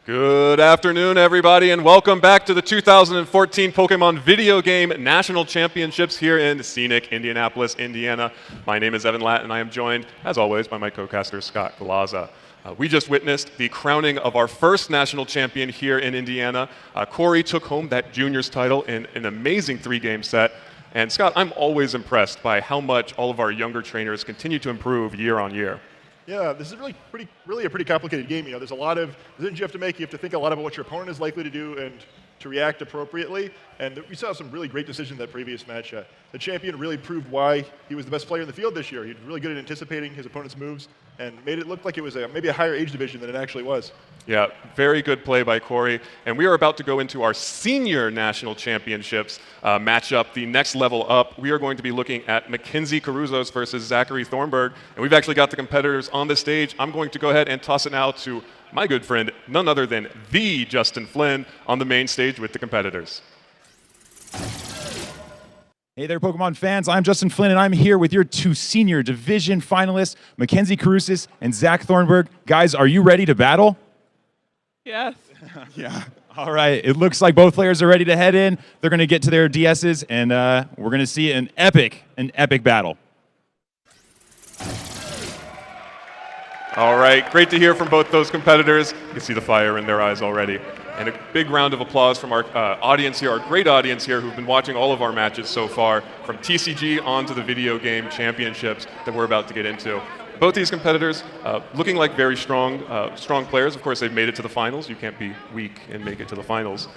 Good afternoon, everybody, and welcome back to the 2014 Pokemon Video Game National Championships here in scenic Indianapolis, Indiana. My name is Evan Latt, and I am joined, as always, by my co-caster, Scott Galazza. We just witnessed the crowning of our first national champion here in Indiana. Corey took home that juniors title in an amazing three-game set. And Scott, I'm always impressed by how much all of our younger trainers continue to improve year on year. Yeah, this is really a pretty complicated game. You know, there's a lot of decisions you have to make. You have to think a lot about what your opponent is likely to do and to react appropriately. And we saw some really great decisions in that previous match. The champion really proved why he was the best player in the field this year. He was really good at anticipating his opponent's moves and made it look like it was maybe a higher age division than it actually was. Yeah, very good play by Corey. And we are about to go into our senior national championships matchup, the next level up. We are going to be looking at Mackenzie Karouzos versus Zack Thornberg. And we've actually got the competitors on the stage. I'm going to go ahead and toss it now to my good friend, none other than the Justin Flynn, on the main stage with the competitors. Hey there, Pokemon fans. I'm Justin Flynn, and I'm here with your two senior division finalists, Mackenzie Karouzos and Zack Thornberg. Guys, are you ready to battle? Yes. Yeah. All right. It looks like both players are ready to head in. They're going to get to their DSs, and we're going to see an epic battle. All right, great to hear from both those competitors. You can see the fire in their eyes already. And a big round of applause from our audience here, our great audience here who've been watching all of our matches so far, from TCG on to the video game championships that we're about to get into. Both these competitors looking like very strong players. Of course, they've made it to the finals. You can't be weak and make it to the finals.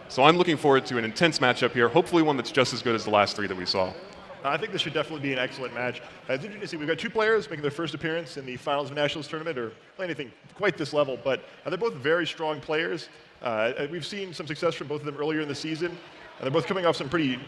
So I'm looking forward to an intense matchup here, hopefully one that's just as good as the last three that we saw. I think this should definitely be an excellent match. It's interesting to see we've got two players making their first appearance in the finals of Nationals tournament or play anything quite this level, but they're both very strong players. We've seen some success from both of them earlier in the season, and they're both coming off some pretty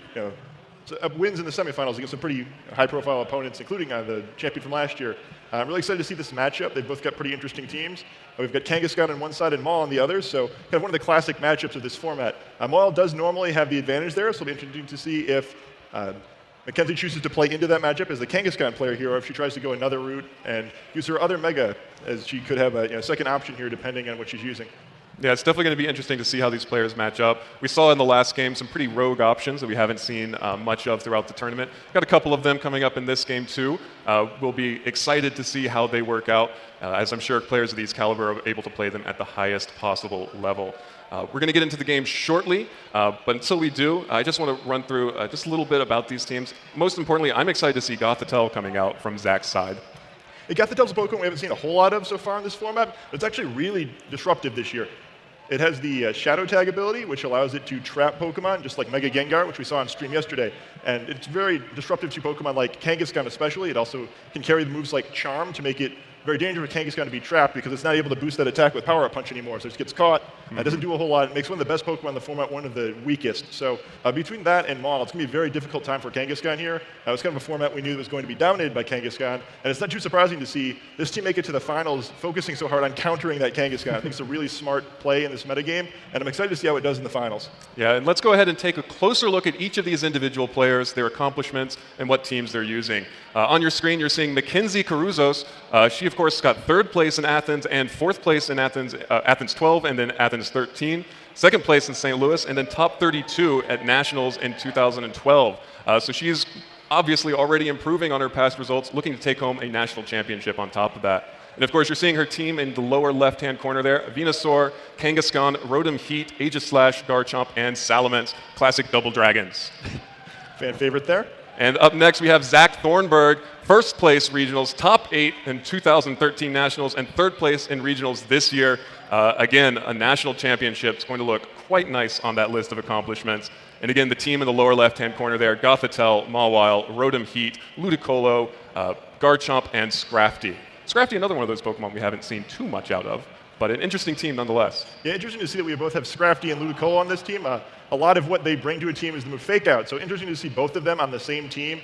wins in the semifinals against some pretty high-profile opponents, including the champion from last year. I'm really excited to see this matchup. They've both got pretty interesting teams. We've got Kangaskhan on one side and Maul on the other, so kind of one of the classic matchups of this format. Maul does normally have the advantage there, so it'll be interesting to see if Mackenzie chooses to play into that matchup as the Kangaskhan player here, or if she tries to go another route and use her other Mega, as she could have a second option here depending on what she's using. Yeah, it's definitely going to be interesting to see how these players match up. We saw in the last game some pretty rogue options that we haven't seen much of throughout the tournament. Got a couple of them coming up in this game too. We'll be excited to see how they work out, as I'm sure players of these caliber are able to play them at the highest possible level. We're going to get into the game shortly, but until we do, I just want to run through just a little bit about these teams. Most importantly, I'm excited to see Gothitelle coming out from Zack's side. Gothitelle's a Pokemon we haven't seen a whole lot of so far in this format, but it's actually really disruptive this year. It has the Shadow Tag ability, which allows it to trap Pokemon, just like Mega Gengar, which we saw on stream yesterday. And it's very disruptive to Pokemon like Kangaskhan especially. It also can carry the moves like Charm to make it very dangerous for Kangaskhan to be trapped because it's not able to boost that attack with Power Up Punch anymore. So it just gets caught. It doesn't do a whole lot. It makes one of the best Pokemon in the format one of the weakest. So between that and Maul, it's going to be a very difficult time for Kangaskhan here. It was kind of a format we knew was going to be dominated by Kangaskhan. And it's not too surprising to see this team make it to the finals, focusing so hard on countering that Kangaskhan. I think it's a really smart play in this metagame, and I'm excited to see how it does in the finals. Yeah, and let's go ahead and take a closer look at each of these individual players, their accomplishments, and what teams they're using. On your screen, you're seeing Mackenzie Karouzos. She, of course, got third place in Athens and fourth place in Athens 12 and then Athens 13. Second place in St. Louis, and then top 32 at Nationals in 2012. So she's obviously already improving on her past results, looking to take home a national championship on top of that. And of course, you're seeing her team in the lower left-hand corner there. Venusaur, Kangaskhan, Rotom Heat, Aegislash, Garchomp, and Salamence. Classic double dragons. Fan favorite there. And up next, we have Zack Thornberg, first place regionals, top 8 in 2013 nationals, and third place in regionals this year. Again, a national championship. It's going to look quite nice on that list of accomplishments. And again, the team in the lower left-hand corner there, Gothitelle, Mawile, Rotom Heat, Ludicolo, Garchomp, and Scrafty. Scrafty, another one of those Pokemon we haven't seen too much out of, but an interesting team nonetheless. Yeah, interesting to see that we both have Scrafty and Ludicolo on this team. A lot of what they bring to a team is the move Fake Out, so interesting to see both of them on the same team.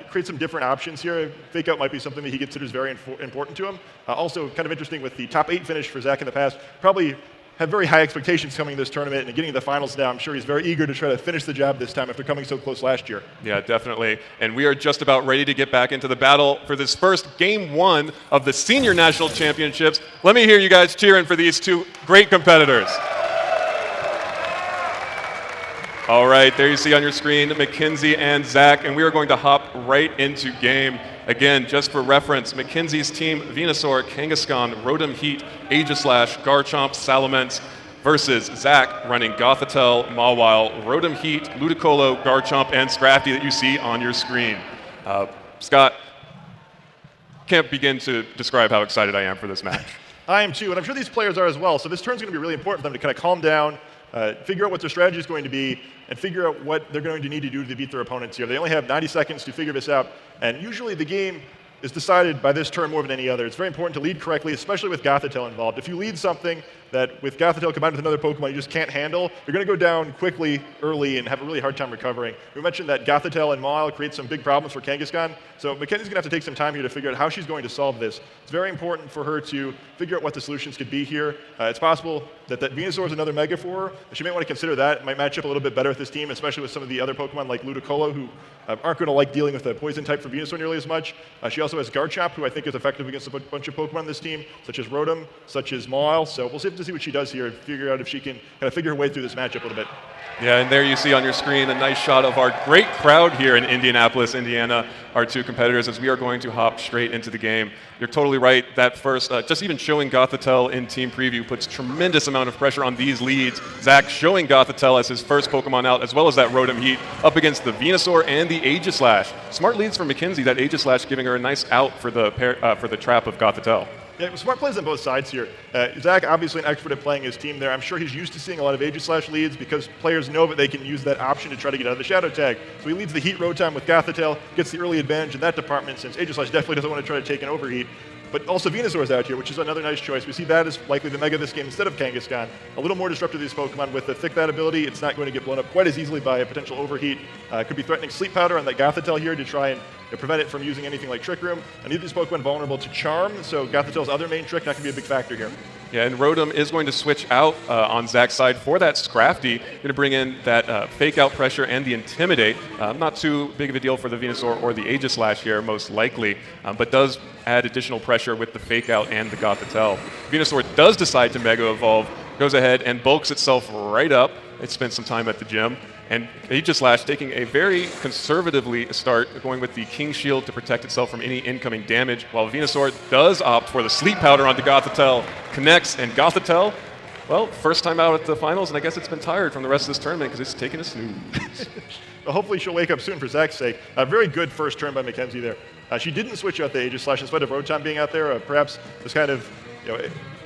Create some different options here. Fake Out might be something that he considers very important to him. Also, kind of interesting with the top 8 finish for Zack in the past, probably have very high expectations coming to this tournament and getting to the finals now. I'm sure he's very eager to try to finish the job this time after coming so close last year. Yeah, definitely. And we are just about ready to get back into the battle for this first Game 1 of the Senior National Championships. Let me hear you guys cheering for these two great competitors. All right, there you see on your screen Mackenzie and Zack, and we are going to hop right into game. Again, just for reference, Mackenzie's team, Venusaur, Kangaskhan, Rotom Heat, Aegislash, Garchomp, Salamence, versus Zack running Gothitelle, Mawile, Rotom Heat, Ludicolo, Garchomp, and Scrafty that you see on your screen. Scott, can't begin to describe how excited I am for this match. I am too, and I'm sure these players are as well. So this turn's going to be really important for them to kind of calm down, figure out what their strategy is going to be, and figure out what they're going to need to do to beat their opponents here. They only have 90 seconds to figure this out, and usually the game is decided by this turn more than any other. It's very important to lead correctly, especially with Gothitelle involved. If you lead something that with Gothitelle combined with another Pokemon you just can't handle, you're going to go down quickly, early, and have a really hard time recovering. We mentioned that Gothitelle and Mawile create some big problems for Kangaskhan, so Mackenzie's going to have to take some time here to figure out how she's going to solve this. It's very important for her to figure out what the solutions could be here. It's possible that Venusaur is another Mega for her. She may want to consider that. It might match up a little bit better with this team, especially with some of the other Pokemon like Ludicolo, who aren't going to like dealing with the poison type for Venusaur nearly as much. She also has Garchomp, who I think is effective against a bunch of Pokemon on this team, such as Rotom, such as Mawile. So we'll have to see what she does here and figure out if she can kind of figure her way through this matchup a little bit. Yeah, and there you see on your screen a nice shot of our great crowd here in Indianapolis, Indiana, our two competitors, as we are going to hop straight into the game. You're totally right. That first, just even showing Gothitelle in team preview puts tremendous amount of pressure on these leads. Zack showing Gothitelle as his first Pokemon out, as well as that Rotom Heat, up against the Venusaur and the Aegislash. Smart leads from Mackenzie, that Aegislash giving her a nice out for the trap of Gothitelle. Yeah, smart plays on both sides here. Zack, obviously an expert at playing his team there. I'm sure he's used to seeing a lot of Aegislash leads because players know that they can use that option to try to get out of the Shadow Tag. So he leads the Heat Rotom with Gothitelle, gets the early advantage in that department since Aegislash definitely doesn't want to try to take an Overheat. But also Venusaur's out here, which is another nice choice. We see that as likely the Mega this game instead of Kangaskhan. A little more disruptive to these Pokemon. With the Thick That ability, it's not going to get blown up quite as easily by a potential Overheat. Could be threatening Sleep Powder on that Gothitelle here to try and prevent it from using anything like Trick Room. And neither of these Pokemon vulnerable to Charm, so Gothitelle's other main trick not going to be a big factor here. Yeah, and Rotom is going to switch out on Zack's side for that Scrafty. Going to bring in that Fake Out Pressure and the Intimidate. Not too big of a deal for the Venusaur or the Aegislash here, most likely, but does add additional pressure with the Fake Out and the Gothitelle. Venusaur does decide to Mega Evolve, goes ahead and bulks itself right up. It spent some time at the gym. And Aegislash taking a very conservatively start, going with the King Shield to protect itself from any incoming damage, while Venusaur does opt for the Sleep Powder onto Gothitelle, connects, and Gothitelle, well, first time out at the finals, and I guess it's been tired from the rest of this tournament because it's taken a snooze. Well, hopefully she'll wake up soon for Zack's sake. A very good first turn by Mackenzie there. She didn't switch out the Aegislash in spite of Rotom being out there. Perhaps was kind of,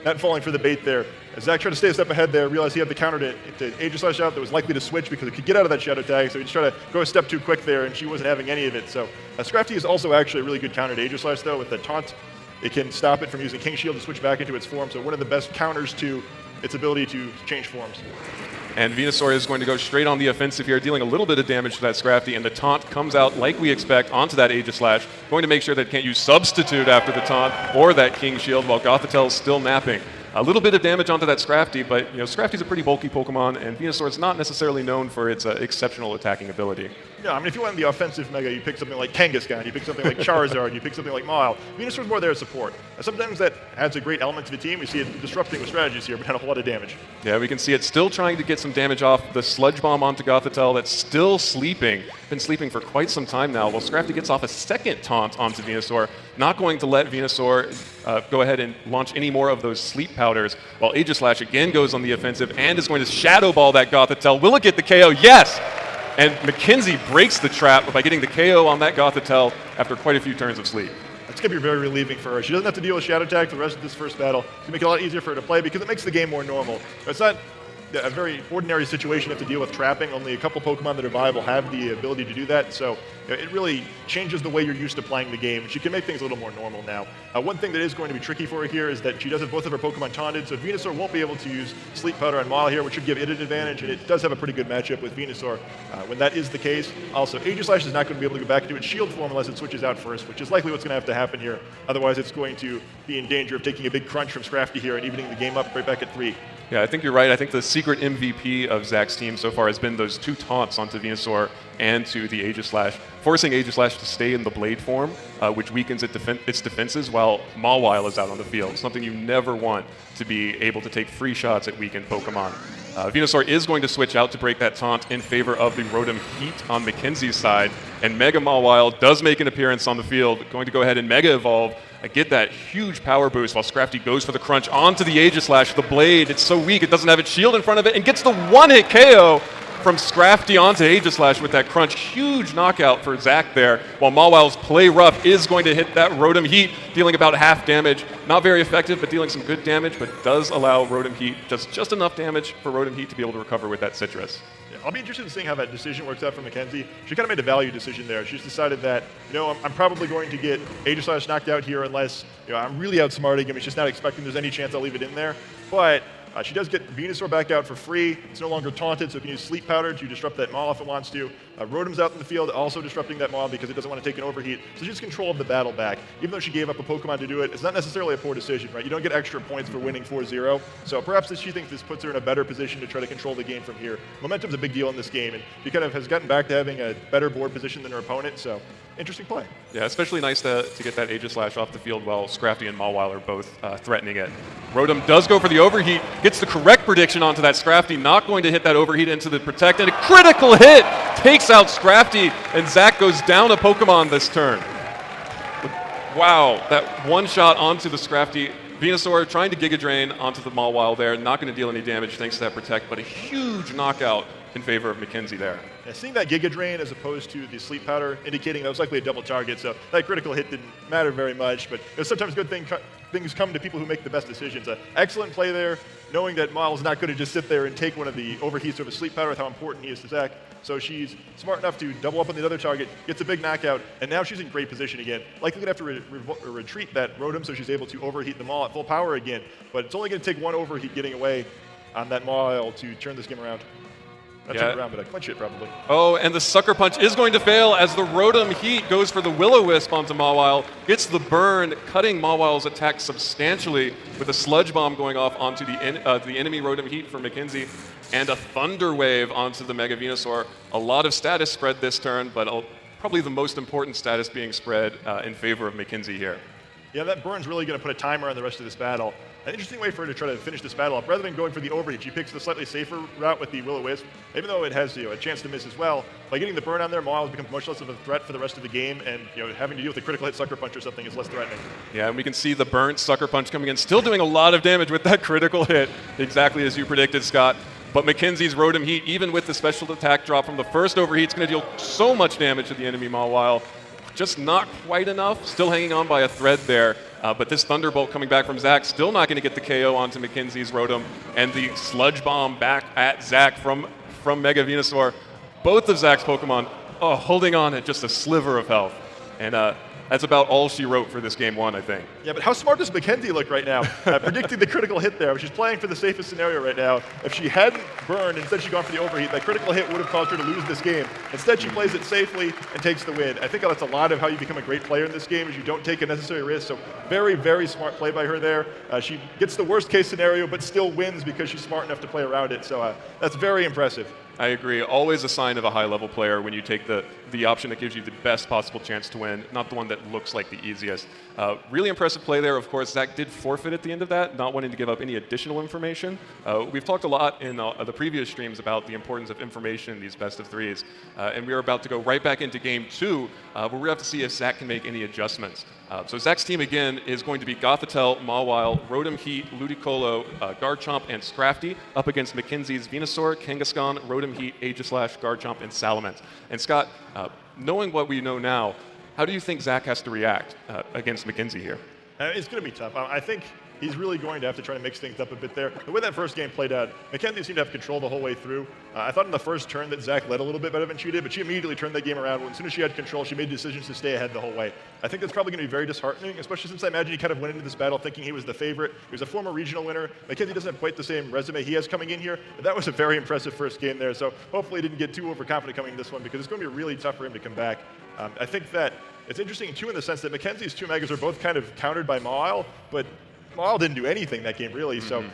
not falling for the bait there. Zack tried to stay a step ahead there, realized he had the counter to Aegislash out that was likely to switch because it could get out of that Shadow Tag, so he just tried to go a step too quick there, and she wasn't having any of it. So Scrafty is also actually a really good counter to Aegislash, though, with the taunt. It can stop it from using King Shield to switch back into its form, so one of the best counters to its ability to change forms. And Venusaur is going to go straight on the offensive here, dealing a little bit of damage to that Scrafty, and the taunt comes out like we expect onto that Aegislash, going to make sure that it can't use Substitute after the taunt or that King Shield while Gothitelle is still napping. A little bit of damage onto that Scrafty, but Scrafty's a pretty bulky Pokemon, and Venusaur is not necessarily known for its exceptional attacking ability. Yeah, I mean, if you want the offensive Mega, you pick something like Kangaskhan, you pick something like Charizard, you pick something like Mawile. Venusaur's more there as support. Sometimes that adds a great element to the team. We see it disrupting with strategies here, but had a whole lot of damage. Yeah, we can see it still trying to get some damage off the Sludge Bomb onto Gothitelle that's still sleeping. Been sleeping for quite some time now. While Scrafty gets off a second taunt onto Venusaur, not going to let Venusaur go ahead and launch any more of those sleep powders, while Aegislash again goes on the offensive and is going to Shadow Ball that Gothitelle. Will it get the KO? Yes! And Mackenzie breaks the trap by getting the KO on that Gothitelle after quite a few turns of sleep. It's going to be very relieving for her. She doesn't have to deal with Shadow Tag for the rest of this first battle. It's going to make it a lot easier for her to play because it makes the game more normal. It's not a very ordinary situation you have to deal with trapping. Only a couple Pokemon that are viable have the ability to do that, so it really changes the way you're used to playing the game. She can make things a little more normal now. One thing that is going to be tricky for her here is that she does have both of her Pokemon taunted, so Venusaur won't be able to use Sleep Powder on Mawile here, which should give it an advantage, and it does have a pretty good matchup with Venusaur when that is the case. Also, Aegislash is not going to be able to go back into its shield form unless it switches out first, which is likely what's going to have to happen here. Otherwise, it's going to be in danger of taking a big crunch from Scrafty here and evening the game up right back at 3. Yeah, I think you're right. I think the secret MVP of Zack's team so far has been those 2 taunts onto Venusaur and to the Aegislash, forcing Aegislash to stay in the blade form, which weakens its defenses while Mawile is out on the field, something you never want to be able to take free shots at weakened Pokemon. Venusaur is going to switch out to break that taunt in favor of the Rotom Heat on Mackenzie's side, and Mega Mawile does make an appearance on the field, going to go ahead and Mega Evolve, get that huge power boost while Scrafty goes for the crunch onto the Aegislash. The blade, it's so weak, it doesn't have its shield in front of it, and gets the one-hit KO from Scrafty onto Aegislash with that crunch. Huge knockout for Zack there, while Mawile's Play Rough is going to hit that Rotom Heat, dealing about half damage. Not very effective, but dealing some good damage, but does allow Rotom Heat just enough damage for Rotom Heat to be able to recover with that Citrus. Yeah, I'll be interested in seeing how that decision works out for Mackenzie. She kind of made a value decision there. She's decided that, I'm probably going to get Aegislash knocked out here unless, I'm really outsmarting him. He's just not expecting there's any chance I'll leave it in there. But she does get Venusaur back out for free. It's no longer taunted, so it can use Sleep Powder to disrupt that Maul if it wants to. Rotom's out in the field, also disrupting that Maul because it doesn't want to take an overheat. So she gets control of the battle back. Even though she gave up a Pokemon to do it, it's not necessarily a poor decision, right? You don't get extra points for winning 4-0. So perhaps she thinks this puts her in a better position to try to control the game from here. Momentum's a big deal in this game, and she kind of has gotten back to having a better board position than her opponent, so interesting play. Yeah, especially nice to get that Aegislash off the field while Scrafty and Mawile are both threatening it. Rotom does go for the overheat, gets the correct prediction onto that Scrafty, not going to hit that overheat into the Protect, and a critical hit takes out Scrafty, and Zack goes down a Pokemon this turn. Wow, that one shot onto the Scrafty. Venusaur trying to Giga Drain onto the Mawile there, not going to deal any damage thanks to that Protect, but a huge knockout in favor of Mackenzie there. Yeah, seeing that Giga Drain as opposed to the Sleep Powder, indicating that was likely a double target, so that critical hit didn't matter very much, but sometimes good things come to people who make the best decisions. Excellent play there, knowing that Miles is not going to just sit there and take one of the overheats of a Sleep Powder with how important he is to Zack. So she's smart enough to double up on the other target, gets a big knockout, and now she's in great position again. Likely going to have to retreat that Rotom so she's able to overheat the Maul at full power again, but it's only going to take one overheat getting away on that Maul to turn this game around. Not turn it around, but I clinch it probably. Oh, and the Sucker Punch is going to fail as the Rotom Heat goes for the Will-O-Wisp onto Mawile, gets the burn, cutting Mawile's attack substantially with a Sludge Bomb going off onto the enemy Rotom Heat for Mackenzie, and a Thunder Wave onto the Mega Venusaur. A lot of status spread this turn, but probably the most important status being spread in favor of Mackenzie here. Yeah, that burn's really going to put a timer on the rest of this battle. An interesting way for her to try to finish this battle up. Rather than going for the overheat, she picks the slightly safer route with the Will-O-Wisp, even though it has a chance to miss as well. By getting the burn on there, Miles becomes much less of a threat for the rest of the game, and having to deal with a critical hit Sucker Punch or something is less threatening. Yeah, and we can see the burnt Sucker Punch coming in, still doing a lot of damage with that critical hit, exactly as you predicted, Scott. But Mackenzie's Rotom Heat, even with the special attack drop from the first overheat, is going to deal so much damage to the enemy Mawile. Just not quite enough, still hanging on by a thread there. But this Thunderbolt coming back from Zack, still not going to get the KO onto Mackenzie's Rotom. And the Sludge Bomb back at Zack from Mega Venusaur. Both of Zack's Pokemon holding on at just a sliver of health. And that's about all she wrote for this game one, I think. Yeah, but how smart does Mackenzie look right now? Predicting the critical hit there. She's playing for the safest scenario right now. If she hadn't burned, instead she'd gone for the overheat, that critical hit would have caused her to lose this game. Instead, she plays it safely and takes the win. I think that's a lot of how you become a great player in this game, is you don't take unnecessary risks. So very, very smart play by her there. She gets the worst case scenario, but still wins because she's smart enough to play around it. So that's very impressive. I agree. Always a sign of a high-level player when you take the option that gives you the best possible chance to win, not the one that looks like the easiest. Really impressive play there. Of course, Zack did forfeit at the end of that, not wanting to give up any additional information. We've talked a lot in the previous streams about the importance of information in these best-of-threes, and we are about to go right back into Game 2, where we have to see if Zack can make any adjustments. So Zack's team, again, is going to be Gothitelle, Mawile, Rotom Heat, Ludicolo, Garchomp, and Scrafty up against Mackenzie's Venusaur, Kangaskhan, Rotom Heat, Aegislash, Garchomp, and Salamence. And Scott, knowing what we know now, how do you think Zack has to react against Mackenzie here? It's going to be tough. I think he's really going to have to try to mix things up a bit there. The way that first game played out, Mackenzie seemed to have control the whole way through. I thought in the first turn that Zack led a little bit better than she did, but she immediately turned that game around. As soon as she had control, she made decisions to stay ahead the whole way. I think that's probably going to be very disheartening, especially since I imagine he kind of went into this battle thinking he was the favorite. He was a former regional winner. Mackenzie doesn't have quite the same resume he has coming in here, but that was a very impressive first game there. So hopefully he didn't get too overconfident coming in this one, because it's going to be really tough for him to come back. I think that it's interesting, too, in the sense that Mackenzie's two Megas are both kind of countered by Mawile, but Maul didn't do anything that game, really. So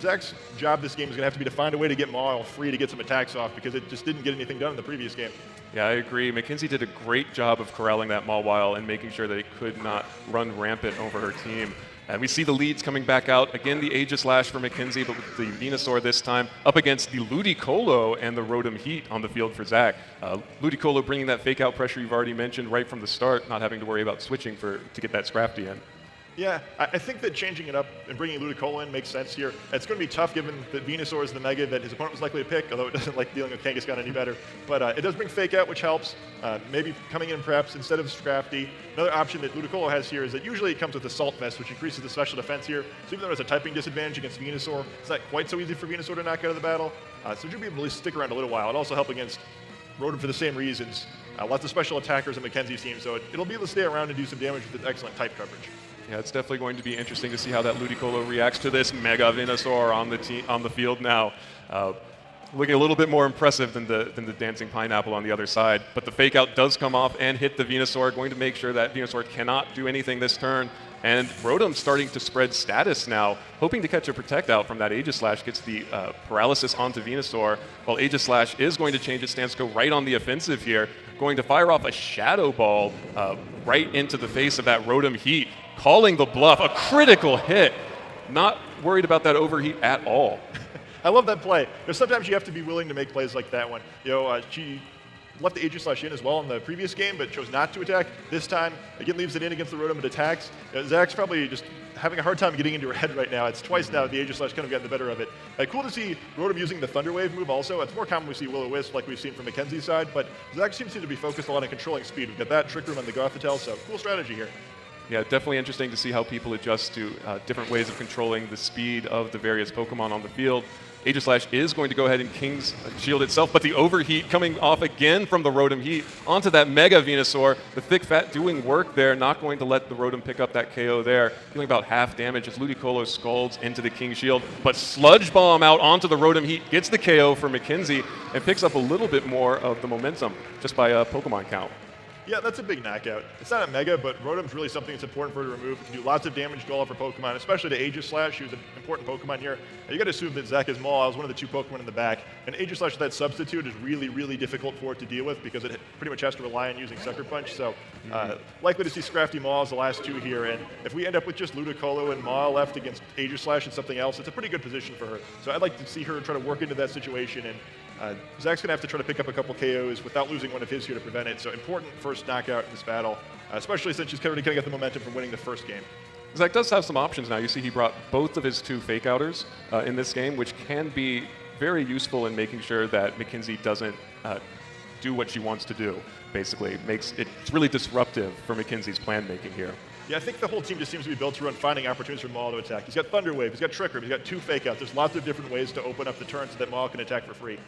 Zack's job this game is going to have to be to find a way to get Maul free to get some attacks off, because it just didn't get anything done in the previous game. Yeah, I agree. Mackenzie did a great job of corralling that Mawile and making sure that it could not run rampant over her team. And we see the leads coming back out. Again, the Aegislash for Mackenzie, but with the Venusaur this time up against the Ludicolo and the Rotom Heat on the field for Zack. Ludicolo bringing that fake out pressure you've already mentioned right from the start, not having to worry about switching to get that Scrafty in. Yeah, I think that changing it up and bringing Ludicolo in makes sense here. It's going to be tough given that Venusaur is the Mega that his opponent was likely to pick, although it doesn't like dealing with Kangaskhan any better. But it does bring Fake Out, which helps. Maybe coming in perhaps instead of Scrafty. Another option that Ludicolo has here is that usually it comes with Assault Vest, which increases the special defense here. So even though there's a typing disadvantage against Venusaur, it's not quite so easy for Venusaur to knock out of the battle. So you'll be able to at least stick around a little while. It also help against Rotom for the same reasons. Lots of special attackers in Mackenzie's team, so it'll be able to stay around and do some damage with its excellent type coverage. Yeah, it's definitely going to be interesting to see how that Ludicolo reacts to this Mega Venusaur on the field now. Looking a little bit more impressive than the Dancing Pineapple on the other side. But the Fake Out does come off and hit the Venusaur, going to make sure that Venusaur cannot do anything this turn. And Rotom starting to spread status now, hoping to catch a Protect Out from that Aegislash, gets the Paralysis onto Venusaur, while Aegislash is going to change its stance, go right on the offensive here, going to fire off a Shadow Ball right into the face of that Rotom Heat, calling the bluff, a critical hit. Not worried about that overheat at all. I love that play. Sometimes you have to be willing to make plays like that one. She left the Aegislash in as well in the previous game, but chose not to attack. This time, again, leaves it in against the Rotom and attacks. Zack's probably just having a hard time getting into her head right now. It's twice now the Aegislash kind of gotten the better of it. Cool to see Rotom using the Thunder Wave move also. It's more common we see Will-O-Wisp like we've seen from Mackenzie's side, but Zack seems to be focused a lot on controlling speed. We've got that Trick Room on the Gothitelle, so cool strategy here. Yeah, definitely interesting to see how people adjust to different ways of controlling the speed of the various Pokemon on the field. Aegislash is going to go ahead and King's Shield itself, but the overheat coming off again from the Rotom Heat onto that Mega Venusaur. The Thick Fat doing work there, not going to let the Rotom pick up that KO there. Dealing about half damage as Ludicolo scalds into the King's Shield, but Sludge Bomb out onto the Rotom Heat gets the KO for Mackenzie and picks up a little bit more of the momentum just by a Pokemon count. Yeah, that's a big knockout. It's not a Mega, but Rotom's really something that's important for her to remove. It can do lots of damage to all of her Pokemon, especially to Aegislash, who's an important Pokemon here. You got to assume that Zack is Maul is one of the two Pokemon in the back, and Aegislash with that substitute is really, really difficult for it to deal with because it pretty much has to rely on using Sucker Punch. So likely to see Scrafty Maul as the last two here, and if we end up with just Ludicolo and Maul left against Aegislash and something else, it's a pretty good position for her. So I'd like to see her try to work into that situation, and Zack's going to have to try to pick up a couple KOs without losing one of his here to prevent it. So important first knockout in this battle, especially since she's already going to get the momentum from winning the first game. Zack does have some options now. You see he brought both of his two Fake Outers in this game, which can be very useful in making sure that Mackenzie doesn't do what she wants to do, basically. It's really disruptive for Mackenzie's plan making here. Yeah, I think the whole team just seems to be built around finding opportunities for Maul to attack. He's got Thunder Wave, he's got Trick Room, he's got two Fake Outs. There's lots of different ways to open up the turn so that Maul can attack for free.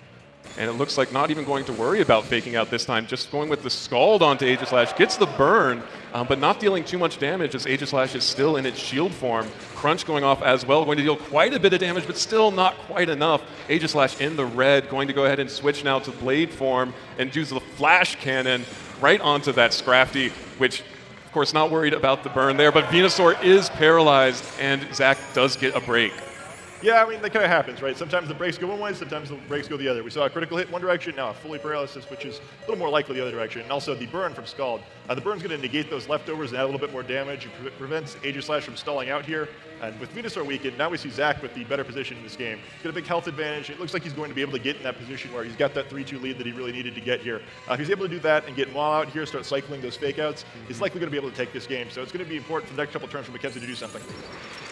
And it looks like not even going to worry about faking out this time, just going with the Scald onto Aegislash, gets the burn, but not dealing too much damage as Aegislash is still in its shield form. Crunch going off as well, going to deal quite a bit of damage, but still not quite enough. Aegislash in the red, going to go ahead and switch now to Blade form and do the Flash Cannon right onto that Scrafty, which, of course, not worried about the burn there, but Venusaur is paralyzed, and Zack does get a break. Yeah, I mean, that kind of happens, right? Sometimes the breaks go one way, sometimes the breaks go the other. We saw a critical hit in one direction, now a fully paralysis, which is a little more likely the other direction. And also the burn from Scald. The burn's going to negate those leftovers and add a little bit more damage. It prevents Aegislash from stalling out here. And with Venusaur weakened, now we see Zack with the better position in this game. He's got a big health advantage. It looks like he's going to be able to get in that position where he's got that 3-2 lead that he really needed to get here. If he's able to do that and get Maul out here, start cycling those Fake Outs, he's likely going to be able to take this game. So it's going to be important for the next couple turns for Mackenzie to do something.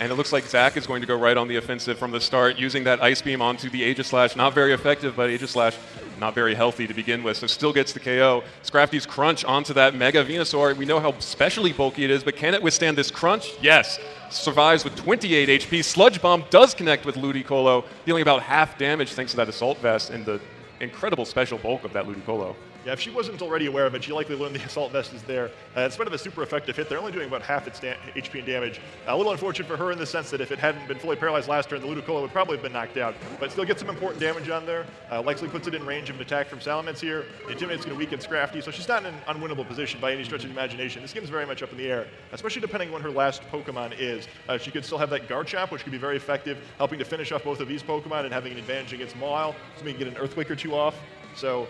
And it looks like Zack is going to go right on the offensive from the start, using that Ice Beam onto the Aegislash. Not very effective, but Aegislash not very healthy to begin with, so still gets the KO. Scrafty's Crunch onto that Mega Venusaur. We know how specially bulky it is, but can it withstand this Crunch? Yes. Survives with 28 HP. Sludge Bomb does connect with Ludicolo, dealing about half damage thanks to that Assault Vest and the incredible special bulk of that Ludicolo. Yeah, if she wasn't already aware of it, she likely learned the Assault Vest is there. In spite of a super effective hit, they're only doing about half its HP and damage. A little unfortunate for her in the sense that if it hadn't been fully paralyzed last turn, the Ludicolo would probably have been knocked out. But still gets some important damage on there. Likely puts it in range of an attack from Salamence here. Intimidate's going to weaken Scrafty, so she's not in an unwinnable position by any stretch of the imagination. This game's very much up in the air, especially depending on when her last Pokemon is. She could still have that Garchomp, which could be very effective, helping to finish off both of these Pokemon and having an advantage against Mawile, so we can get an Earthquake or two off. So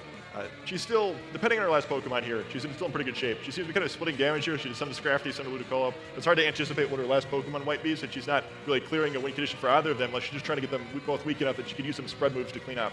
she's still, depending on her last Pokemon here, she's still in pretty good shape. She seems to be kind of splitting damage here. She did some to Scrafty, some to Ludicolo. It's hard to anticipate what her last Pokemon might be, since she's not really clearing a win condition for either of them, unless she's just trying to get them both weak enough that she can use some spread moves to clean up.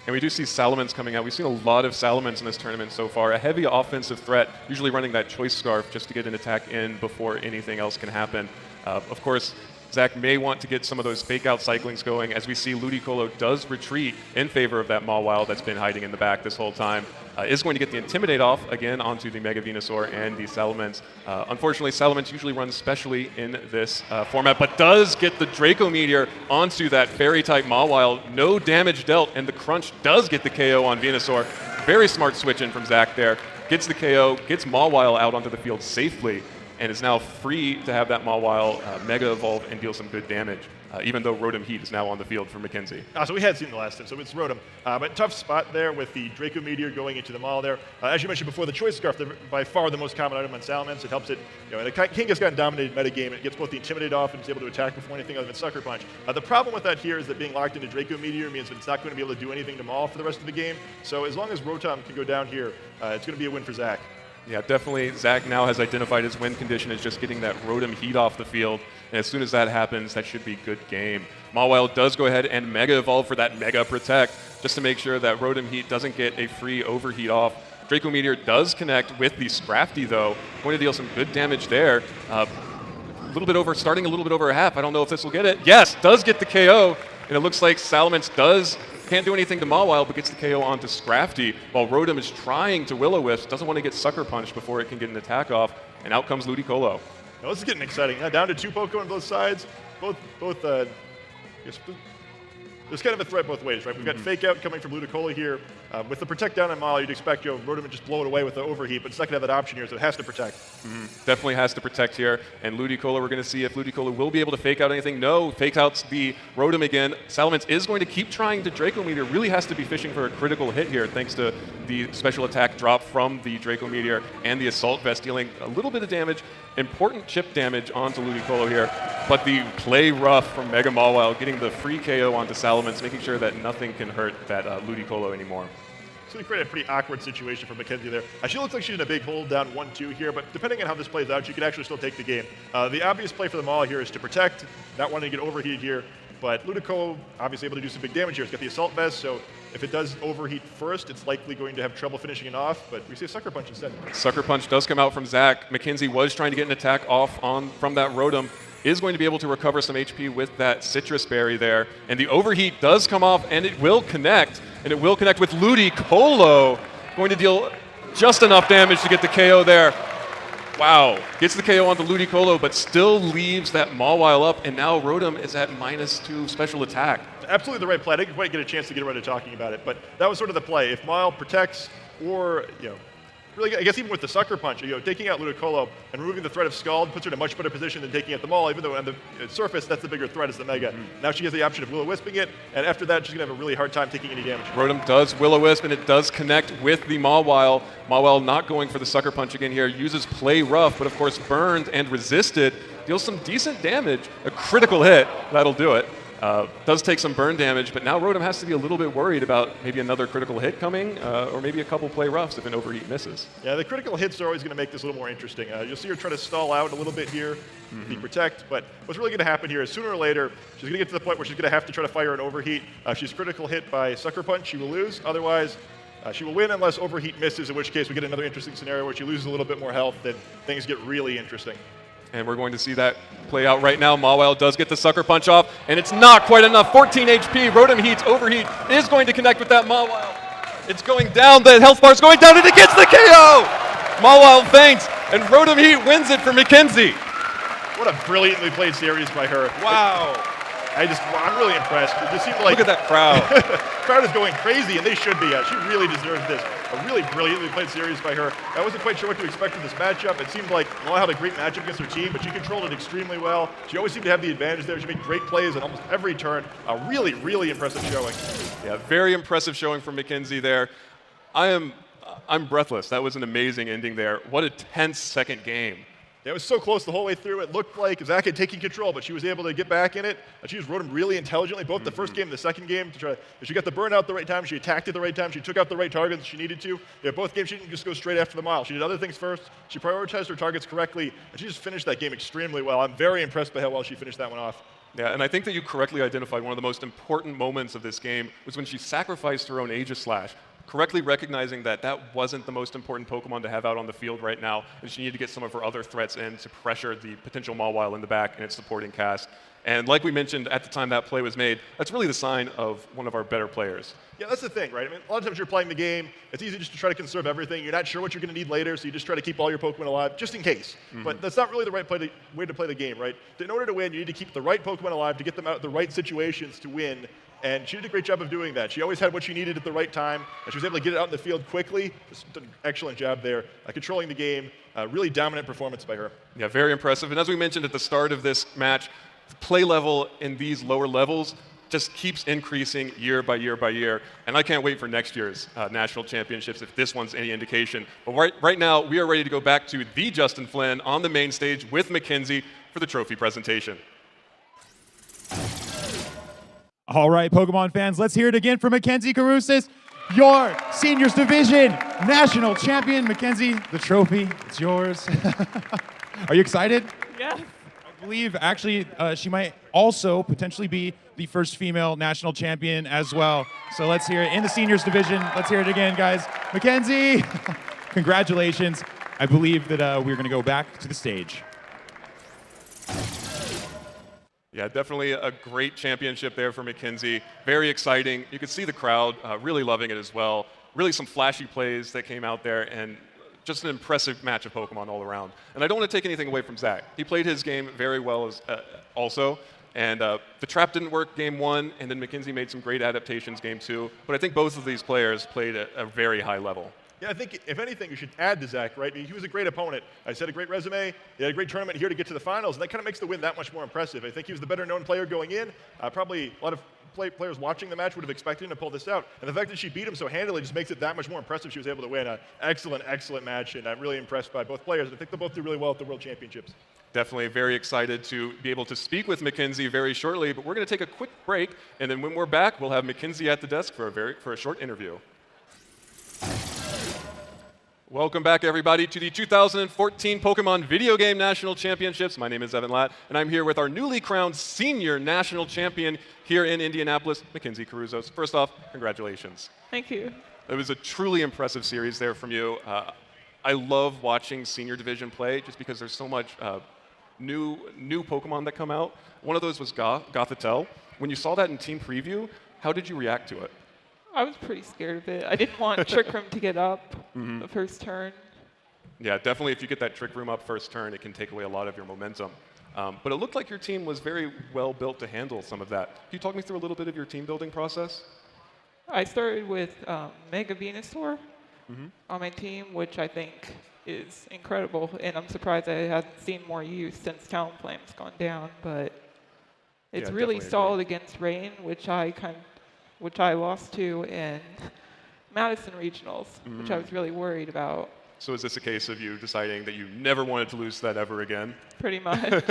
And we do see Salamence coming out. We've seen a lot of Salamence in this tournament so far. A heavy offensive threat, usually running that Choice Scarf just to get an attack in before anything else can happen. Of course, Zack may want to get some of those fake-out cyclings going, as we see Ludicolo does retreat in favor of that Mawile that's been hiding in the back this whole time. Is going to get the Intimidate off, again, onto the Mega Venusaur and the Salamence. Unfortunately, Salamence usually runs specially in this format, but does get the Draco Meteor onto that Fairy-type Mawile. No damage dealt, and the Crunch does get the KO on Venusaur. Very smart switch in from Zack there. Gets the KO, gets Mawile out onto the field safely, and is now free to have that Mawile Mega Evolve and deal some good damage, even though Rotom Heat is now on the field for Mackenzie. So we had seen the last time, so it's Rotom. But tough spot there with the Draco Meteor going into the Maul there. As you mentioned before, the Choice Scarf, by far the most common item on Salamence. It helps it, and the King has gotten dominated metagame. It gets both the Intimidate off and is able to attack before anything other than Sucker Punch. The problem with that here is that being locked into Draco Meteor means that it's not going to be able to do anything to Maul for the rest of the game. So as long as Rotom can go down here, it's going to be a win for Zack. Yeah, definitely. Zack now has identified his win condition as just getting that Rotom Heat off the field. And as soon as that happens, that should be good game. Mawile does go ahead and Mega Evolve for that Mega Protect, just to make sure that Rotom Heat doesn't get a free Overheat off. Draco Meteor does connect with the Scrafty, though. Going to deal some good damage there. Starting a little bit over a half. I don't know if this will get it. Yes, does get the KO. And it looks like Salamence can't do anything to Mawile, but gets the KO onto Scrafty, while Rotom is trying to Will-O-Wisp, doesn't want to get Sucker Punched before it can get an attack off, and out comes Ludicolo. Now this is getting exciting. Down to 2 Pokemon on both sides. There's kind of a threat both ways, right? We've got Fake Out coming from Ludicolo here. With the Protect down on Mawile, you'd expect Rotom to just blow it away with the Overheat, but it's not going to have that option here, so it has to Protect. Definitely has to Protect here. And Ludicolo, we're going to see if Ludicolo will be able to Fake Out anything. No, Fake Out's the Rotom again. Salamence is going to keep trying to Draco Meteor. Really has to be fishing for a critical hit here, thanks to the special attack drop from the Draco Meteor and the Assault Vest, dealing a little bit of damage. Important chip damage onto Ludicolo here, but the play rough from Mega Mawile, getting the free KO onto Salamence, making sure that nothing can hurt that Ludicolo anymore. So we created a pretty awkward situation for Mackenzie there. She looks like she's in a big hole down 1-2 here, but depending on how this plays out, she could actually still take the game. The obvious play for the Maul here is to protect, not wanting to get overheated here, but Ludicolo obviously able to do some big damage here. It's got the Assault Vest, so if it does overheat first, it's likely going to have trouble finishing it off, but we see a Sucker Punch instead. Sucker Punch does come out from Zack. Mackenzie was trying to get an attack off from that Rotom. Is going to be able to recover some HP with that Citrus Berry there. And the Overheat does come off, and it will connect. And it will connect with Ludicolo. Going to deal just enough damage to get the KO there. Wow. Gets the KO onto Ludicolo, but still leaves that Mawile up, and now Rotom is at -2 special attack. Absolutely the right play. I didn't quite get a chance to get around to talking about it, but that was sort of the play. If Mawile protects, or, really, I guess even with the Sucker Punch, taking out Ludicolo and removing the threat of Scald puts her in a much better position than taking out the Maul, even though on the surface, that's the bigger threat is the Mega. Now she has the option of Will-O-Wisping it, and after that, she's going to have a really hard time taking any damage. Rotom does Will-O-Wisp, and it does connect with the Mawile. Mawile not going for the Sucker Punch again here, uses Play Rough, but of course burned and resisted, deals some decent damage. A critical hit, that'll do it. Does take some burn damage, but now Rotom has to be a little bit worried about maybe another critical hit coming, or maybe a couple Play Roughs if an Overheat misses. Yeah, the critical hits are always going to make this a little more interesting. You'll see her try to stall out a little bit here, the Protect, but what's really going to happen here is sooner or later, she's going to get to the point where she's going to have to try to fire an Overheat. If she's critical hit by Sucker Punch, she will lose. Otherwise, she will win unless Overheat misses, in which case we get another interesting scenario where she loses a little bit more health and things get really interesting. And we're going to see that play out right now. Mawile does get the Sucker Punch off, and it's not quite enough. 14 HP. Rotom Heat's Overheat is going to connect with that Mawile. It's going down. The health bar's going down, and it gets the KO! Mawile faints, and Rotom Heat wins it for Mackenzie. What a brilliantly played series by her. Wow. I'm really impressed. It just seemed like Look at that crowd. the crowd is going crazy, and they should be. She really deserves this. A really brilliantly played series by her. I wasn't quite sure what to expect in this matchup. It seemed like Noah had a great matchup against her team, but she controlled it extremely well. She always seemed to have the advantage there. She made great plays on almost every turn. A really, really impressive showing. Yeah, very impressive showing from Mackenzie there. I'm breathless. That was an amazing ending there. What a tense second game. Yeah, it was so close the whole way through. It looked like Zack had taken control, but she was able to get back in it. She just rode him really intelligently, both the first game and the second game. She got the burn out the right time. She attacked at the right time. She took out the right targets she needed to. Yeah, both games she didn't just go straight after the mile. She did other things first. She prioritized her targets correctly, and she just finished that game extremely well. I'm very impressed by how well she finished that one off. Yeah, and I think that you correctly identified one of the most important moments of this game was when she sacrificed her own Aegislash, correctly recognizing that that wasn't the most important Pokemon to have out on the field right now, and she needed to get some of her other threats in to pressure the potential Mawile in the back and its supporting cast. And like we mentioned at the time that play was made, that's really the sign of one of our better players. Yeah, that's the thing, right? I mean, a lot of times you're playing the game, it's easy just to try to conserve everything. You're not sure what you're going to need later, so you just try to keep all your Pokemon alive, just in case. But that's not really the right way to play the game, right? In order to win, you need to keep the right Pokemon alive to get them out of the right situations to win. And she did a great job of doing that. She always had what she needed at the right time, and she was able to get it out in the field quickly. Just did an excellent job there, controlling the game. Really dominant performance by her. Yeah, very impressive. And as we mentioned at the start of this match, the play level in these lower levels just keeps increasing year by year by year. And I can't wait for next year's national championships if this one's any indication. But right now, we are ready to go back to the Justin Flynn on the main stage with Mackenzie for the trophy presentation. All right, Pokemon fans, let's hear it again for Mackenzie Karouzos, your Seniors Division National Champion. Mackenzie, the trophy, it's yours. Are you excited? Yeah. I believe, actually, she might also potentially be the first female national champion as well. So let's hear it in the Seniors Division. Let's hear it again, guys. Mackenzie, congratulations. I believe that we're going to go back to the stage. Yeah, definitely a great championship there for Mackenzie. Very exciting. You could see the crowd really loving it as well. Really some flashy plays that came out there, and just an impressive match of Pokemon all around. And I don't want to take anything away from Zack. He played his game very well as, also. And the trap didn't work game one, and then Mackenzie made some great adaptations game two. But I think both of these players played at a very high level. Yeah, I think if anything, you should add to Zack, right? I mean, he was a great opponent. I said a great resume. He had a great tournament here to get to the finals, and that kind of makes the win that much more impressive. I think he was the better-known player going in. Probably a lot of players watching the match would have expected him to pull this out. And the fact that she beat him so handily just makes it that much more impressive she was able to win. An excellent, excellent match, and I'm really impressed by both players. I think they'll both do really well at the World Championships. Definitely very excited to be able to speak with Mackenzie very shortly, but we're going to take a quick break, and then when we're back, we'll have Mackenzie at the desk for a short interview. Welcome back, everybody, to the 2014 Pokemon Video Game National Championships. My name is Evan Latt, and I'm here with our newly crowned Senior National Champion here in Indianapolis, Mackenzie Karouzos. First off, congratulations. Thank you. It was a truly impressive series there from you. I love watching Senior Division play just because there's so much new Pokemon that come out. One of those was Gothitelle. When you saw that in Team Preview, how did you react to it? I was pretty scared of it. I didn't want Trick Room to get up the first turn. Yeah, definitely if you get that Trick Room up first turn, it can take away a lot of your momentum. But it looked like your team was very well built to handle some of that. Can you talk me through a little bit of your team building process? I started with Mega Venusaur on my team, which I think is incredible, and I'm surprised I haven't seen more use since Talonflame's gone down, but it's Yeah, really definitely solid against Rain, which I lost to in Madison Regionals, which I was really worried about. So is this a case of you deciding that you never wanted to lose to that ever again? Pretty much.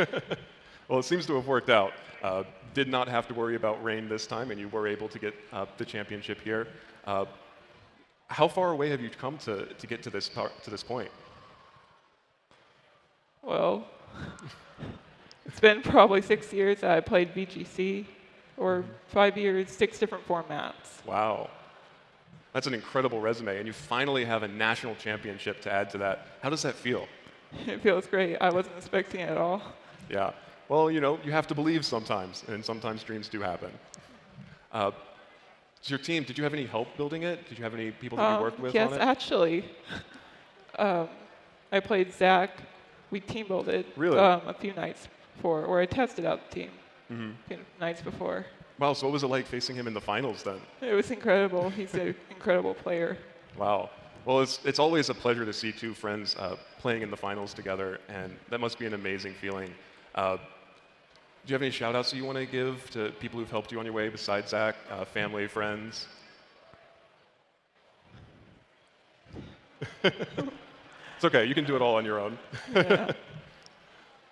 Well, it seems to have worked out. Did not have to worry about Rain this time, and you were able to get the championship here. How far away have you come to get to this point? Well, it's been probably 6 years that I played VGC, or 5 years, 6 different formats. Wow. That's an incredible resume, and you finally have a national championship to add to that. How does that feel? It feels great. I wasn't expecting it at all. Yeah. Well, you know, you have to believe sometimes, and sometimes dreams do happen. So your team, did you have any help building it? Did you have any people that you worked with yes, on it? actually. I played Zack. We team builded Really? a few nights before, or I tested out the team. nights before. Wow, so what was it like facing him in the finals then? It was incredible. He's an incredible player. Wow. Well, it's always a pleasure to see two friends playing in the finals together, and that must be an amazing feeling. Do you have any shout-outs that you want to give to people who've helped you on your way besides Zach, family, friends? It's okay. You can do it all on your own. Yeah.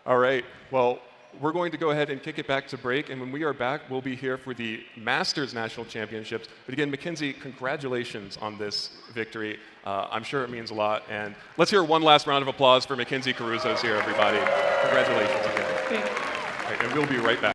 All right. Well, we're going to go ahead and kick it back to break, and when we are back, we'll be here for the Masters National Championships. But again, Mackenzie, congratulations on this victory. I'm sure it means a lot. And let's hear one last round of applause for Mackenzie Karouzos here, everybody. Congratulations again. Thank you. All right, and we'll be right back.